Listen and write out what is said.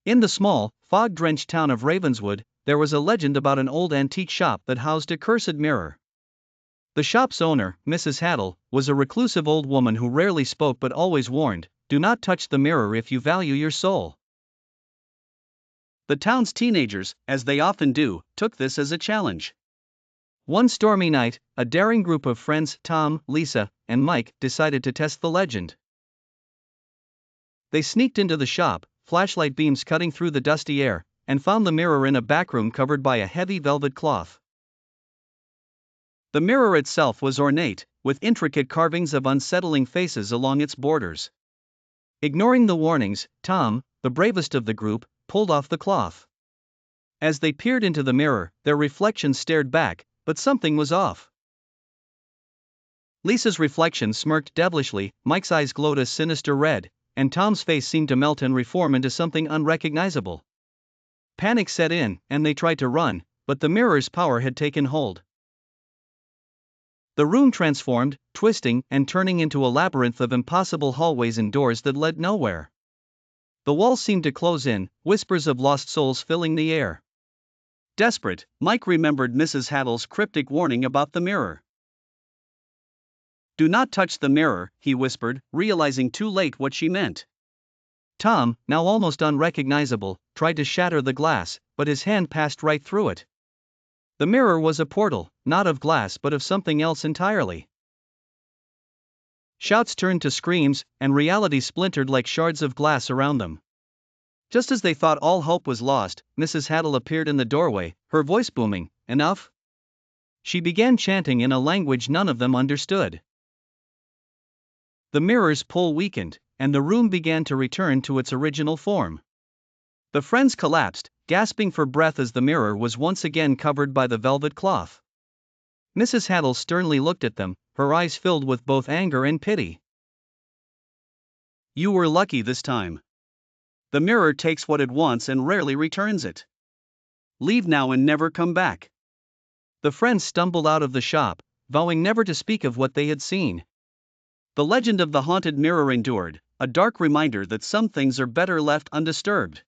In the small, fog-drenched town of Ravenswood, there was a legend about an old antique shop that housed a cursed mirror. The shop's owner, Mrs. Haddle, was a reclusive old woman who rarely spoke but always warned, "Do not touch the mirror if you value your soul." The town's teenagers, as they often do, took this as a challenge. One stormy night, a daring group of friends, Tom, Lisa, and Mike, decided to test the legend. They sneaked into the shop, flashlight beams cutting through the dusty air, and found the mirror in a backroom covered by a heavy velvet cloth. The mirror itself was ornate, with intricate carvings of unsettling faces along its borders. Ignoring the warnings, Tom, the bravest of the group, pulled off the cloth. As they peered into the mirror, their reflections stared back, but something was off. Lisa's reflection smirked devilishly, Mike's eyes glowed a sinister red, and Tom's face seemed to melt and reform into something unrecognizable. Panic set in, and they tried to run, but the mirror's power had taken hold. The room transformed, twisting and turning into a labyrinth of impossible hallways and doors that led nowhere. The walls seemed to close in, whispers of lost souls filling the air. Desperate, Mike remembered Mrs. Haddle's cryptic warning about the mirror. "Do not touch the mirror," he whispered, realizing too late what she meant. Tom, now almost unrecognizable, tried to shatter the glass, but his hand passed right through it. The mirror was a portal, not of glass but of something else entirely. Shouts turned to screams, and reality splintered like shards of glass around them. Just as they thought all hope was lost, Mrs. Haddle appeared in the doorway, her voice booming, "Enough?" She began chanting in a language none of them understood. The mirror's pull weakened, and the room began to return to its original form. The friends collapsed, gasping for breath as the mirror was once again covered by the velvet cloth. Mrs. Haddle sternly looked at them, her eyes filled with both anger and pity. "You were lucky this time. The mirror takes what it wants and rarely returns it. Leave now and never come back." The friends stumbled out of the shop, vowing never to speak of what they had seen. The legend of the haunted mirror endured, a dark reminder that some things are better left undisturbed.